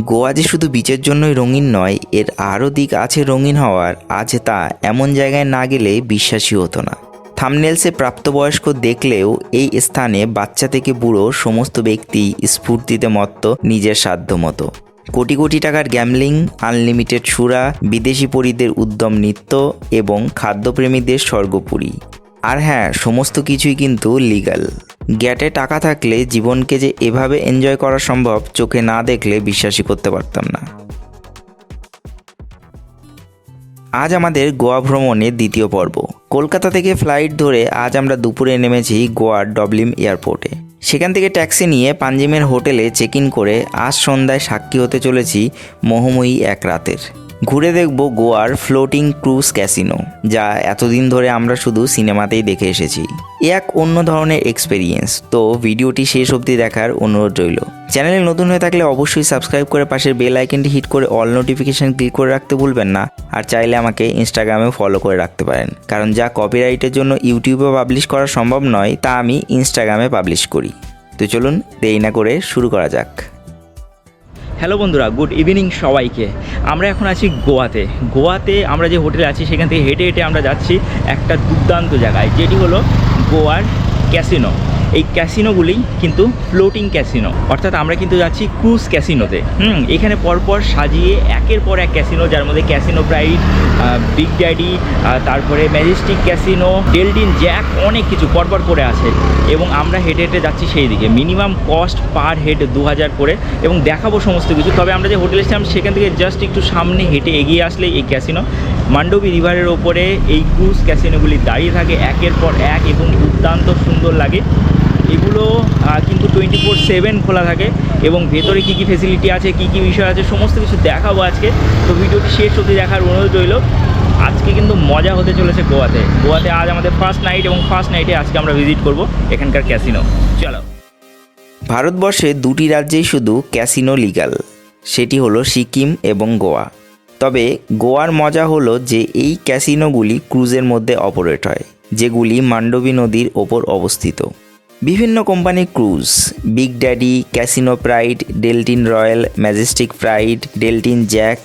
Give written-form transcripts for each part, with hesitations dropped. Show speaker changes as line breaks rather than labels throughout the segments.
গোয়া যে শুধু বিচের জন্যই রঙিন নয়, এর আরও দিক আছে রঙিন হওয়ার। আজ তা এমন জায়গায় না গেলে বিশ্বাসই হতো না। থাম্বনেলসে প্রাপ্তবয়স্ক দেখলেও এই স্থানে বাচ্চা থেকে বুড়ো সমস্ত ব্যক্তি স্ফূর্তিতে মত্ত, নিজের সাধ্য মতো। কোটি কোটি টাকার গ্যামলিং, আনলিমিটেড সুরা, বিদেশি পরীদের উদ্যম নৃত্য এবং খাদ্যপ্রেমীদের স্বর্গপুরী। আর হ্যাঁ, সমস্ত কিছুই কিন্তু লিগ্যাল। গ্যাটে টাকা থাকলে জীবনকে যে এভাবে এনজয় করা সম্ভব, চোখে না দেখলে বিশ্বাসই করতে পারতাম না। আজ আমাদের গোয়া ভ্রমণের দ্বিতীয় পর্ব। কলকাতা থেকে ফ্লাইট ধরে আজ আমরা দুপুরে নেমেছি গোয়ার ডবলিম এয়ারপোর্টে। সেখান থেকে ট্যাক্সি নিয়ে পাঞ্জিমের হোটেলে চেক ইন করে আজ সন্ধ্যায় সাক্ষী হতে চলেছি মোহময়ী এক রাতের। ঘুরে দেখব গোয়ার ফ্লোটিং ক্রুজ ক্যাসিনো, যা এতদিন ধরে আমরা শুধু সিনেমাতেই দেখে এসেছি। এক অন্য ধরনের এক্সপেরিয়েন্স। তো ভিডিওটি শেষ অবধি দেখার অনুরোধ রইল। চ্যানেলে নতুন হয়ে থাকলে অবশ্যই সাবস্ক্রাইব করে পাশের বেল আইকনটি হিট করে অল নোটিফিকেশন ক্লিক করে রাখতে ভুলবেন না। আর চাইলে আমাকে ইনস্টাগ্রামেও ফলো করে রাখতে পারেন, কারণ যা কপিরাইটের জন্য ইউটিউবে পাবলিশ করা সম্ভব নয়, তা আমি ইনস্টাগ্রামে পাবলিশ করি। তো চলুন দেরি না করে শুরু করা যাক।
হ্যালো বন্ধুরা, গুড ইভিনিং সবাইকে। আমরা এখন আছি গোয়াতে আমরা যে হোটেলে আছি সেখান থেকে হেঁটে হেঁটে আমরা যাচ্ছি একটা দুর্দান্ত জায়গায়, যেটি হলো গোয়ার ক্যাসিনো। এই ক্যাসিনোগুলি কিন্তু ফ্লোটিং ক্যাসিনো, অর্থাৎ আমরা কিন্তু যাচ্ছি ক্রুজ ক্যাসিনোতে। এখানে পরপর সাজিয়ে একের পর এক ক্যাসিনো, যার মধ্যে ক্যাসিনো প্রাইড, বিগ ড্যাডি, তারপরে ম্যাজেস্টিক ক্যাসিনো, ডেলটিন, জ্যাক, অনেক কিছু পরপর করে আছে। এবং আমরা হেঁটে হেঁটে যাচ্ছি সেই দিকে। মিনিমাম কস্ট পার হেড 2000 করে, এবং দেখাবো সমস্ত কিছু। তবে আমরা যে হোটেলে ছিলাম সেখান থেকে জাস্ট একটু সামনে হেঁটে এগিয়ে আসলে এই ক্যাসিনো। মান্ডবী রিভারের ওপরে এই ক্রুজ ক্যাসিনোগুলি দাঁড়িয়ে থাকে একের পর এক, এবং দুর্দান্ত সুন্দর লাগে। এগুলো কিন্তু 24/7 খোলা থাকে, এবং ভেতরে কী কী ফেসিলিটি আছে, কী কী বিষয় আছে, সমস্ত কিছু দেখাবো আজকে। তো ভিডিওটি শেষ অবধি দেখার অনুরোধ রইল। আজকে কিন্তু মজা হতে চলেছে গোয়াতে আজ আমাদের ফার্স্ট নাইট, এবং ফার্স্ট নাইটে আজকে আমরা ভিজিট করব এখানকার ক্যাসিনো। চলো।
ভারতবর্ষে দুটি রাজ্যেই শুধু ক্যাসিনো লিগ্যাল, সেটি হলো সিকিম এবং গোয়া। তবে গোয়ার মজা হলো যে এই ক্যাসিনোগুলি ক্রুজের মধ্যে অপারেট হয়, যেগুলি মান্ডবী নদীর ওপর অবস্থিত। বিভিন্ন কোম্পানির cruise, big daddy, casino pride, Deltin royal, majestic pride, Deltin jack,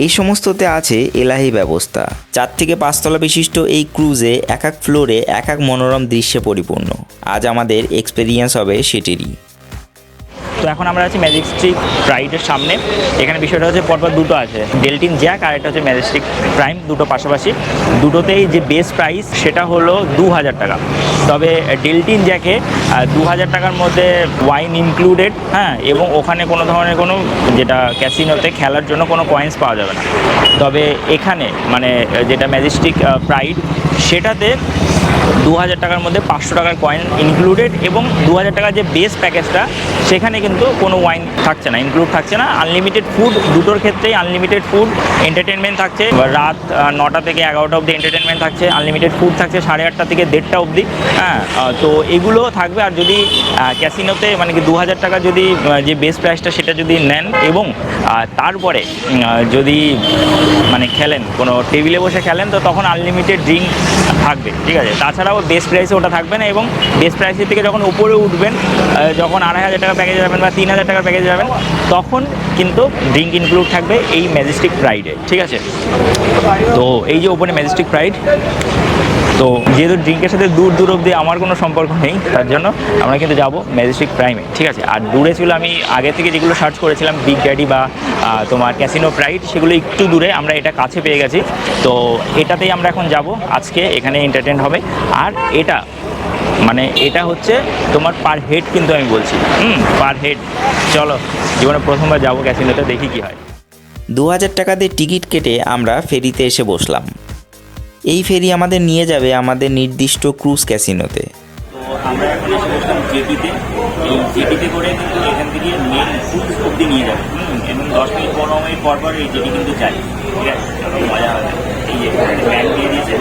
এই সমস্ততে আছে এলাহি ব্যবস্থা। 4 থেকে 5 তলা বিশিষ্ট এই ক্রুজে এক এক ফ্লোরে এক এক মনোরম দৃশ্যে পরিপূর্ণ। আজ আমাদের এক্সপেরিয়েন্স হবে সেটিরই।
তো এখন আমরা আছি ম্যাজেস্টিক প্রাইডের সামনে। এখানে বিষয়টা হচ্ছে পরপর দুটো আছে, ডেলটিন জ্যাক আর এটা হচ্ছে ম্যাজেস্টিক প্রাইম, দুটো পাশাপাশি। দুটোতেই যে বেস প্রাইস সেটা হলো 2000 টাকা। তবে ডেলটিন জ্যাকে 2000 টাকার মধ্যে ওয়াইন ইনক্লুডেড, হ্যাঁ, এবং ওখানে কোনো ধরনের কোনো যেটা ক্যাসিনোতে খেলার জন্য কোনো কয়েন্স পাওয়া যাবে না। তবে এখানে মানে যেটা ম্যাজেস্টিক প্রাইড, সেটাতে 2000 টাকার মধ্যে 500 টাকার কয়েন ইনক্লুডেড, এবং 2000 টাকার যে বেস প্যাকেজটা সেখানে কিন্তু কোনো ওয়াইন থাকছে না, ইনক্লুড থাকছে না। আনলিমিটেড ফুড, দুটোর ক্ষেত্রেই আনলিমিটেড ফুড, এন্টারটেনমেন্ট থাকছে রাত 9টা থেকে 11টা অবধি এন্টারটেনমেন্ট থাকছে, আনলিমিটেড ফুড থাকছে 8:30 থেকে 1:30 অবধি, হ্যাঁ। তো এগুলো থাকবে। আর যদি ক্যাসিনোতে মানে কি 2000 টাকা যদি যে বেস প্রাইসটা সেটা যদি নেন, এবং তারপরে যদি মানে খেলেন, কোনো টেবিলে বসে খেলেন, তো তখন আনলিমিটেড ড্রিঙ্ক থাকবে, ঠিক আছে। তাছাড়াও বেস প্রাইসে ওটা থাকবে না, এবং বেস প্রাইসের থেকে যখন উপরে উঠবেন, যখন 2500 টাকা প্যাকেজে যাবেন বা 3000 টাকার প্যাকেজে যাবেন, তখন কিন্তু ড্রিঙ্ক ইনক্লুড থাকবে এই ম্যাজেস্টিক প্রাইডে, ঠিক আছে। তো এই যে ওপরে ম্যাজেস্টিক প্রাইড, তো যেহেতু ড্রিঙ্কের সাথে দূর অবধি আমার কোনো সম্পর্ক নেই, তার জন্য আমরা কিন্তু যাবো ম্যাজেস্টিক প্রাইমে, ঠিক আছে। আর দূরে ছিল, আমি আগে থেকে যেগুলো সার্চ করেছিলাম বিগ ড্যাডি বা তোমার ক্যাসিনো প্রাইড, সেগুলো একটু দূরে, আমরা এটা কাছে পেয়ে গেছি। তো এটাতেই আমরা এখন যাব আজকে, এখানে এন্টারটেন হবে। আর এটা হচ্ছে তোমার পার হেড, কিন্তু আমি বলছি পার হেড। চলো, জীবনে প্রথমবার যাবো ক্যাসিনোতে, দেখি কি হয়।
2000 টাকা দিয়ে টিকিট কেটে আমরা ফেরিতে এসে বসলাম। এই ফেরি আমাদের নিয়ে যাবে আমাদের নির্দিষ্ট ক্রুজ ক্যাসিনোতে।
তো আমরা এখন এসে বসলাম জেটিতে। এই জেটিতে করে কিন্তু এখান থেকে মেন ক্রুজ অব্দি নিয়ে যাবে, এবং 10 মিনিট 15 মিনিট পর এই জেটি কিন্তু চাই, ঠিক আছে। মজা হবে। এই যে ব্যাগ দিয়ে দিয়েছে,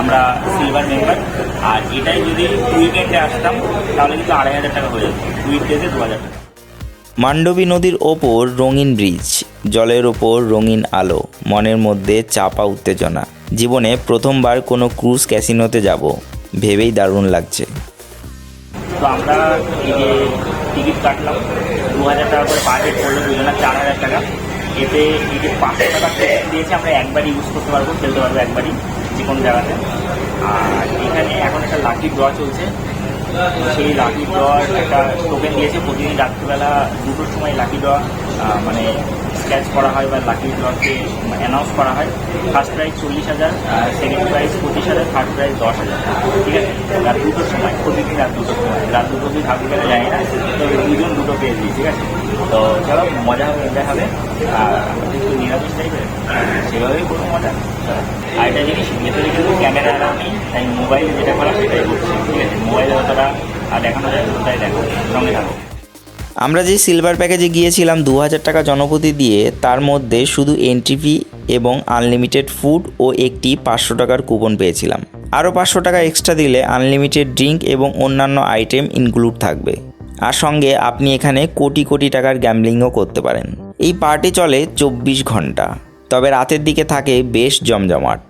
আমরা সিলভার মেম্বার। আর এটাই যদি উইকেন্ডে আসতাম তাহলে কিন্তু 2500 টাকা হয়ে যেত, উইকডেজে 2000 টাকা।
মান্ডবী নদীর ওপর রঙিন ব্রিজ, জলের ওপর রঙিন আলো, মনের মধ্যে চাপা উত্তেজনা। জীবনে প্রথমবার কোনো ক্রুজ ক্যাসিনোতে যাব, ভেবেই দারুণ লাগছে।
তো আমরা এই যে টিকিট কাটলাম, 2000 টাকা করে পার হেড পড়লো, দুজনের 4000 টাকা। এতে এই যে 500 টাকা দিয়েছে, আমরা একবারই ইউজ করতে পারবো, খেলতে পারবো একবারই যে কোনো জায়গাতে। আর এখানে এখন একটা লাকি ড্র চলছে, সেই লাকি ড্রর একটা টোকেন দিয়েছে। প্রতিদিন রাত্রিবেলা 2টোর সময় লাকি ড্র মানে স্ক্র্যাচ করা হয় বা লাকি ড্রকে অ্যানাউন্স করা হয়। First prize 40,000, second prize 25,000, third prize 10,000। ঠিক আছে, রাত 2টোর সময়, প্রতিদিন রাত 2টোর সময়। রাত 2টো কি থাকবে কিনা জানি না, তবে 2জন 2টো পেয়ে দিই। ঠিক আছে, তো চলো মজা হবে, এনজয় হবে। আর একটু নিরামিষ টাইপের, সেভাবেই কোনো মজা। আর একটা জিনিস, ভেতরে কিন্তু ক্যামেরা অ্যালাউ নেই, তাই মোবাইলে যেটা করা সেটাই করছি। ঠিক আছে, মোবাইলে অতটা দেখানো যায়, ওটাই দেখো, সঙ্গে থাকো।
আমরা যে সিলভার প্যাকেজে গিয়েছিলাম 2,000 টাকা জনপ্রতি দিয়ে, তার মধ্যে শুধু এন্ট্রি ফি এবং আনলিমিটেড ফুড ও একটি 500 টাকার কুপন পেয়েছিলাম। আরও 500 টাকা এক্সট্রা দিলে আনলিমিটেড ড্রিঙ্ক এবং অন্যান্য আইটেম ইনক্লুড থাকবে। আর সঙ্গে আপনি এখানে কোটি কোটি টাকার গ্যাম্বলিংও করতে পারেন। এই পার্টি চলে 24 ঘন্টা, তবে রাতের দিকে থাকে বেশ জমজমাট।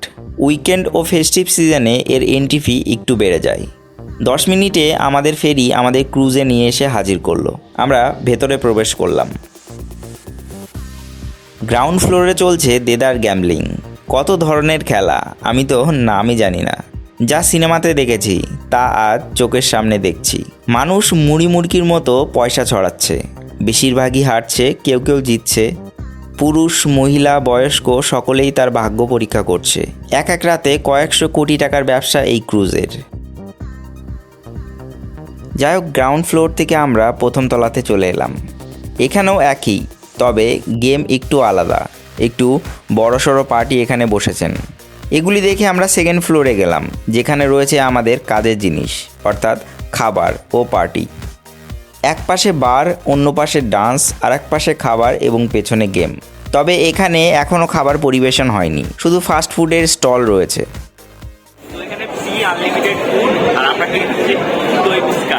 উইকেন্ড ও ফেস্টিভ সিজনে এর এন্ট্রি ফি একটু বেড়ে যায়। 10 মিনিটে আমাদের ফেরি আমাদের ক্রুজে নিয়ে এসে হাজির করলো। আমরা ভেতরে প্রবেশ করলাম। গ্রাউন্ড ফ্লোরে চলছে দেদার গ্যাম্বলিং। কত ধরনের খেলা আমি তো নামই জানি না। যা সিনেমাতে দেখেছি তা আজ চোখের সামনে দেখছি। মানুষ মুড়ি মুড়কির মতো পয়সা ছড়াচ্ছে, বেশিরভাগই হারছে, কেউ কেউ জিতছে। পুরুষ, মহিলা, বয়স্ক সকলেই তার ভাগ্য পরীক্ষা করছে। এক এক রাতে কয়েকশো কোটি টাকার ব্যবসা এই ক্রুজের। যাই হোক, গ্রাউন্ড ফ্লোর থেকে আমরা প্রথম তলাতে চলে এলাম। এখানেও একই, তবে গেম একটু আলাদা। একটু বড়সড় পার্টি এখানে বসেছেন। এগুলি দেখে আমরা সেকেন্ড ফ্লোরে গেলাম, যেখানে রয়েছে আমাদের কাজের জিনিস, অর্থাৎ খাবার ও পার্টি। এক পাশে বার, অন্য পাশে ডান্স, আর এক পাশে খাবার এবং পেছনে গেম। তবে এখানে এখনও খাবার পরিবেশন হয়নি, শুধু ফাস্ট ফুডের স্টল রয়েছে।
তো এখানে ফ্রি আনলিমিটেড ফুড, আর আমরা খেয়েছি দই ফুচকা।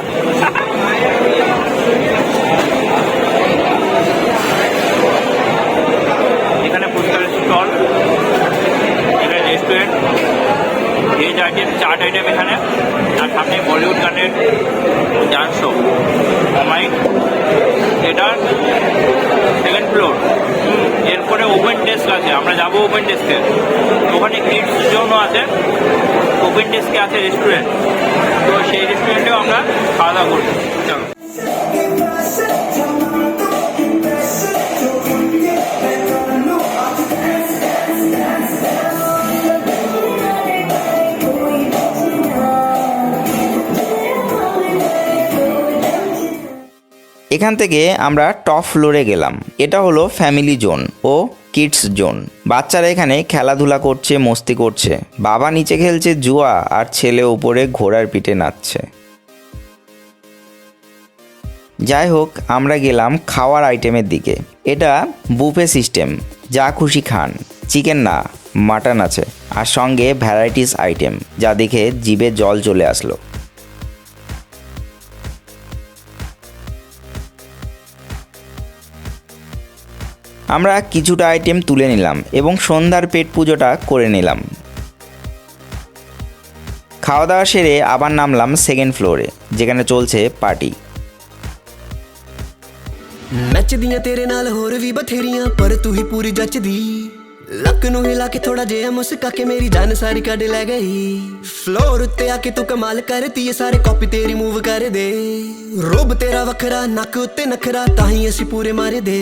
এখানে ফুচকার স্টল, এখানে restaurant, veg item, chaat item এখানে, আর সামনে বলিউড গানের ডান্স শো। মাইক, এটা সেকেন্ড ফ্লোর। এরপরে ওপেন ডেস্ক আছে, আমরা যাবো ওপেন ডেস্কে। ওখানে কিডস জোনও আছে, ওপেন ডেস্কে আছে রেস্টুরেন্ট। তো সেই রেস্টুরেন্টেও আমরা খাওয়া দাওয়া করবো। চলো।
এখান থেকে আমরা টপ ফ্লোরে গেলাম। এটা হলো ফ্যামিলি জোন ও কিডস জোন। বাচ্চারা এখানে খেলাধুলা করছে, মস্তি করছে। বাবা নিচে খেলছে জুয়া, আর ছেলে উপরে ঘোড়ার পিঠে নাচছে। যাই হোক, আমরা গেলাম খাওয়ার আইটেমের দিকে। এটা বুফে সিস্টেম, যা খুশি খান। চিকেন না, মাটন আছে, আর সঙ্গে ভ্যারাইটিস আইটেম, যা দেখে জিভে জল চলে আসলো। আমরা কিছুটা আইটেম তুলে নিলাম এবং সন্ধ্যার পেট পুজোটা করে নিলাম। খাওয়া দাওয়া সেরে আবার নামলাম সেকেন্ড ফ্লোরে, যেখানে চলছে পার্টি।
ਨੱਚਦੀਆਂ ਤੇਰੇ ਨਾਲ ਹੋਰ ਵੀ ਬਥੇਰੀਆਂ, ਪਰ ਤੂੰ ਹੀ ਪੂਰੀ ਜੱਚਦੀ। ਲੱਕ ਨੂੰ ਹਿਲਾ ਕੇ ਥੋੜਾ ਜਿਹਾ ਮੁਸਕਾ ਕੇ ਮੇਰੀ ਜਾਨ ਸਾਰੀ ਕੱਢ ਲੈ ਗਈ। ਫਲੋਰ ਉੱਤੇ ਆ ਕੇ ਤੂੰ ਕਮਾਲ ਕਰਤੀ ਏ, ਸਾਰੇ ਕਾਪੀ ਤੇਰੀ ਮੂਵ ਕਰਦੇ। ਰੂਪ ਤੇਰਾ ਵੱਖਰਾ, ਨੱਕ ਉੱਤੇ ਨਖਰਾ, ਤਾਂ ਹੀ ਅਸੀਂ ਪੂਰੇ ਮਾਰਦੇ।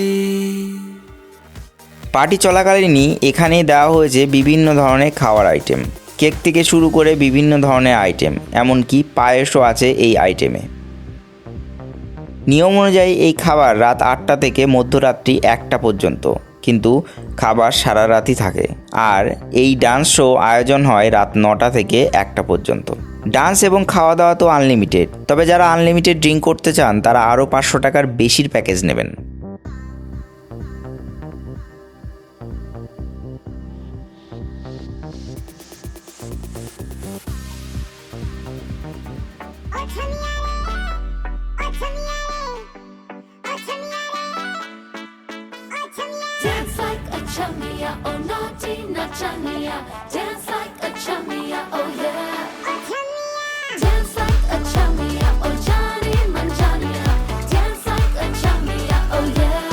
পার্টি চলাকালীনই এখানে দেওয়া হয়েছে বিভিন্ন ধরনের খাওয়ার আইটেম। কেক থেকে শুরু করে বিভিন্ন ধরনের আইটেম, এমনকি পায়েসও আছে এই আইটেমে। নিয়ম অনুযায়ী এই খাবার রাত 8টা থেকে মধ্যরাত্রি 1টা পর্যন্ত, কিন্তু খাবার সারা রাতই থাকে। আর এই ডান্স শো আয়োজন হয় রাত 9টা থেকে 1টা পর্যন্ত। ডান্স এবং খাওয়া দাওয়া তো আনলিমিটেড, তবে যারা আনলিমিটেড ড্রিঙ্ক করতে চান তারা আরও 500 টাকার বেশির প্যাকেজ নেবেন।
Dance like a chumia, oh naughty nachania. Dance like a chumia, oh yeah. Dance like a chumia, oh Johnny Manchania. Dance like a chumia, oh yeah.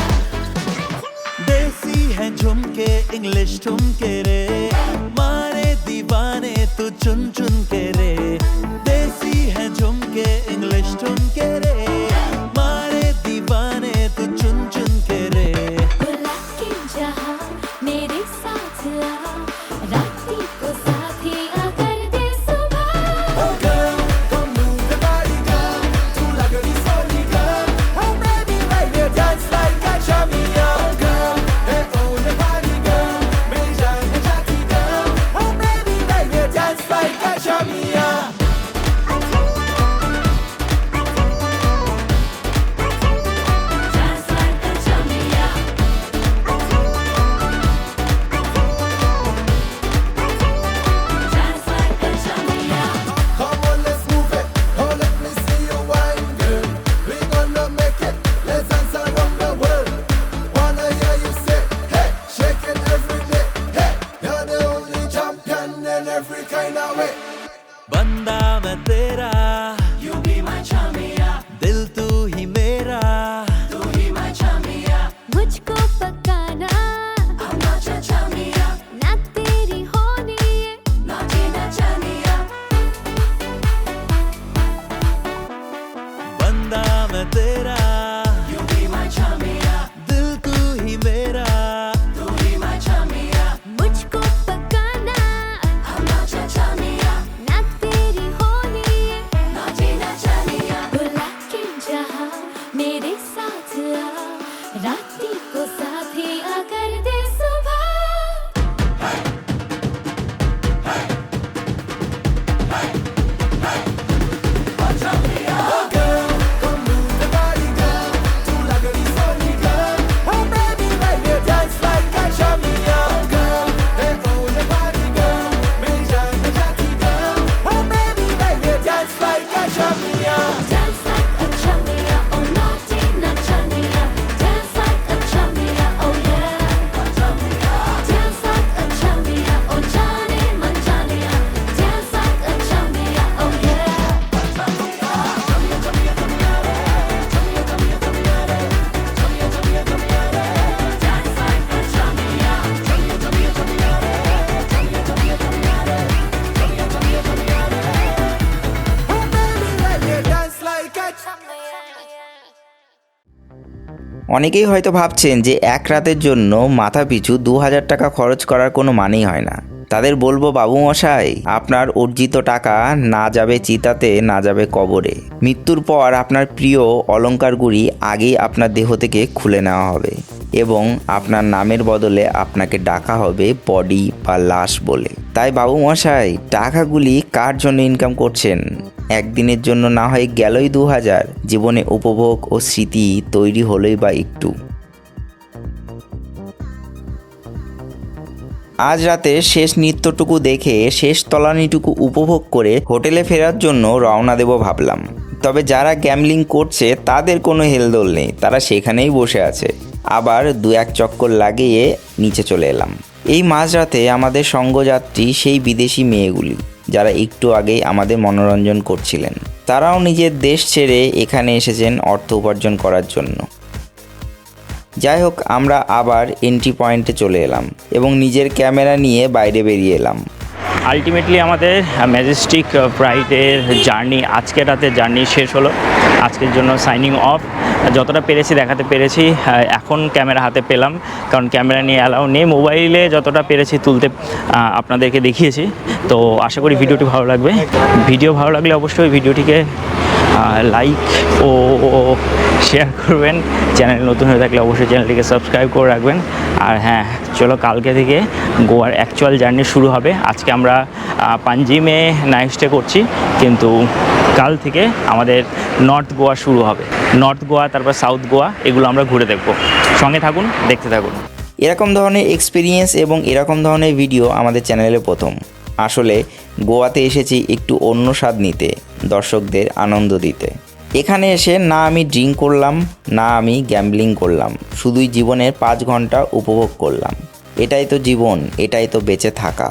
देसी
झुमके इंग्लिश ठुमके रे मारे दीवाने तू चुन चुन के रे देसी है झुमके इंग्लिश ठुमके रे मारे दीवाने तू चुन चुन के रे
बुला के जहाँ मेरे साथ आ राती को साथी अगर दे सुबह Dance like a chamia. Dance like a chamia.
Come on, let's move it. Oh, let me see you wine, girl. We gonna make it. Let's dance around the world. Wanna hear you say, hey, shake it every day. Hey, you're the only champion in every kind of way.
बंदा मैं तेरा
You be my chamia.
दिल तू ही मेरा
तू ही my chamia. मुझको पकाना I'm not your chamia. ना तेरी होनी है naughty ना chamia.
बंदा मैं तेरा
You be my chamia.
दिल तू ही मेरा
तू ही my chamia. मुझको पकाना I'm not your chamia. ना तेरी होनी है naughty ना chamia. बुला के जहाँ मेरे साथ आ राती को साथी अगर दे सुबह
Oh, baby, let me dance like a champion, girl. Hey, oh, the body, girl. Make Jana Jackie, girl. Oh, baby, let me dance like a champion.
Dance like a chamia, oh naughty na chamia. Dance like a chamia, oh yeah. Dance like a chamia, oh Johnny Manchania. Dance like a chamia, oh yeah. Dance like a chamia.
Oh, baby, let me dance like a
অনেকেই হয়তো ভাবছেন যে এক রাতের জন্য মাথা পিছু 2000 টাকা খরচ করার কোনো মানেই হয় না। তাদের বলবো বাবু মশাই, আপনার অর্জিত টাকা না যাবে চিতাতে, না যাবে কবরে। মৃত্যুর পর আপনার প্রিয় অলংকারগুলি আগেই আপনার দেহ থেকে খুলে নেওয়া হবে এবং আপনার নামের বদলে আপনাকে ডাকা হবে বডি বা লাশ বলে। তাই বাবু মশাই, টাকাগুলি কার জন্য ইনকাম করছেন? একদিনের জন্য না হয় গেলই 2000, জীবনে উপভোগ ও স্মৃতি তৈরি হলোই বা একটু। আজ রাতে শেষ নৃত্যটুকু দেখে শেষ তলানিটুকু উপভোগ করে হোটেলে ফেরার জন্য রওনা দেব ভাবলাম। তবে যারা গ্যামলিং করছে তাদের কোনো হেলদোল নেই, তারা সেখানেই বসে আছে। আবার 2-1 চক্কর লাগিয়ে নিচে চলে এলাম। এই মাঝরাতে আমাদের সঙ্গযাত্রী সেই বিদেশি মেয়েগুলি, যারা একটু আগেই আমাদের মনোরঞ্জন করছিলেন। তারাও নিজের দেশ ছেড়ে এখানে এসেছেন অর্থ উপার্জন করার জন্য। যাই হোক, আমরা আবার এন্ট্রি পয়েন্টে চলে এলাম এবং নিজের ক্যামেরা নিয়ে বাইরে বেরিয়ে এলাম।
আলটিমেটলি আমাদের ম্যাজেস্টিক প্রাইডের জার্নি, আজকের রাতের জার্নি শেষ হলো। আজকের জন্য সাইনিং অফ। যতটা পেরেছি দেখাতে পেরেছি, এখন ক্যামেরা হাতে পেলাম, কারণ ক্যামেরা নিয়ে অ্যালাউ নেই। মোবাইলে যতটা পেরেছি তুলতে আপনাদেরকে দেখিয়েছি। তো আশা করি ভিডিওটি ভালো লাগবে। ভিডিও ভালো লাগলে অবশ্যই ভিডিওটিকে লাইক ও শেয়ার করবেন। চ্যানেল নতুন হয়ে থাকলে অবশ্যই চ্যানেলটিকে সাবস্ক্রাইব করে রাখবেন। আর হ্যাঁ, চলো কালকে থেকে গোয়ার অ্যাকচুয়াল জার্নি শুরু হবে। আজকে আমরা পাঞ্জিমে নাইট স্টে করছি, কিন্তু কাল থেকে আমাদের নর্থ গোয়া শুরু হবে। নর্থ গোয়া, তারপর সাউথ গোয়া, এগুলো আমরা ঘুরে দেখব। সঙ্গে থাকুন, দেখতে থাকুন।
এরকম ধরনের এক্সপিরিয়েন্স এবং এরকম ধরনের ভিডিও আমাদের চ্যানেলে প্রথম। আসলে গোয়াতে এসেছি একটু অন্য স্বাদ নিতে, দর্শকদের আনন্দ দিতে। এখানে এসে না আমি ড্রিঙ্ক করলাম, না আমি গ্যাম্বলিং করলাম, শুধুই জীবনের 5 ঘন্টা উপভোগ করলাম। এটাই তো জীবন, এটাই তো বেঁচে থাকা।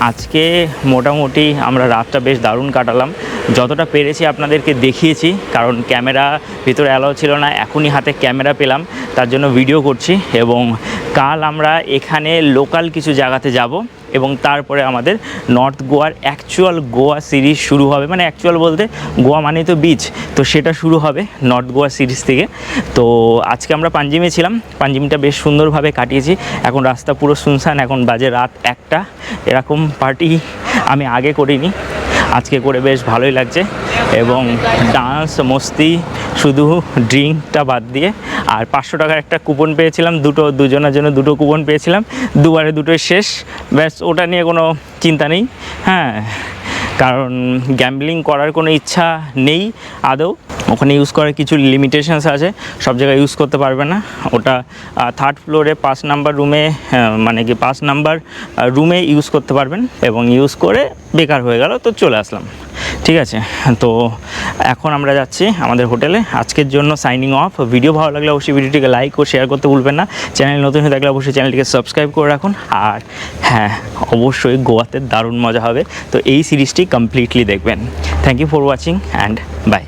আজকে মোটামুটি আমরা রাতটা বেশ দারুণ কাটালাম। যতটা পেরেছি আপনাদেরকে দেখিয়েছি, কারণ ক্যামেরা ভিতরে অ্যালাউ ছিল না, এখনই হাতে ক্যামেরা পেলাম তার জন্য ভিডিও করছি। এবং কাল আমরা এখানে লোকাল কিছু জায়গাতে যাব এবং তারপরে আমাদের নর্থ গোয়ার অ্যাকচুয়াল গোয়া সিরিজ শুরু হবে, মানে অ্যাকচুয়াল বলতে গোয়া মানে তো বিচ, তো সেটা শুরু হবে নর্থ গোয়া সিরিজ থেকে। তো আজকে আমরা পাঞ্জিমে ছিলাম, পাঞ্জিমটা বেশ সুন্দরভাবে কাটিয়েছি। এখন রাস্তা পুরো শুনশান, এখন বাজে রাত 1টা। এরকম পার্টি আমি আগে করিনি, আজকে করে বেশ ভালোই লাগছে। এবং ডান্স মস্তি শুধু ড্রিঙ্কটা বাদ দিয়ে। আর 500 টাকার একটা কুপন পেয়েছিলাম, দুজনের জন্য 2টো কুপন পেয়েছিলাম, দুবারে 2টোই শেষ, ব্যাস ওটা নিয়ে কোনো চিন্তা নেই। হ্যাঁ, কারণ গ্যাম্বলিং করার কোনো ইচ্ছা নেই আদৌ। ওখানে ইউজ করার কিছু লিমিটেশনস আছে, সব জায়গায় ইউজ করতে পারবে না। ওটা 3rd ফ্লোরে 5 নাম্বার রুমে, মানে কি 5 নাম্বার রুমে ইউজ করতে পারবেন। এবং ইউজ করে বেকার হয়ে গেল, তো চলে আসলাম। ঠিক আছে, তো এখন আমরা যাচ্ছি আমাদের হোটেলে। আজকের জন্য সাইনিং অফ। ভিডিও ভালো লাগলে অবশ্যই ভিডিওটিকে লাইক ও শেয়ার করতে ভুলবেন না। চ্যানেল নতুন হয়ে থাকলে অবশ্যই চ্যানেলটিকে সাবস্ক্রাইব করে রাখুন। আর হ্যাঁ, অবশ্যই গোয়াতে দারুণ মজা হবে, তো এই সিরিজটি কমপ্লিটলি দেখবেন। Thank you for watching and by.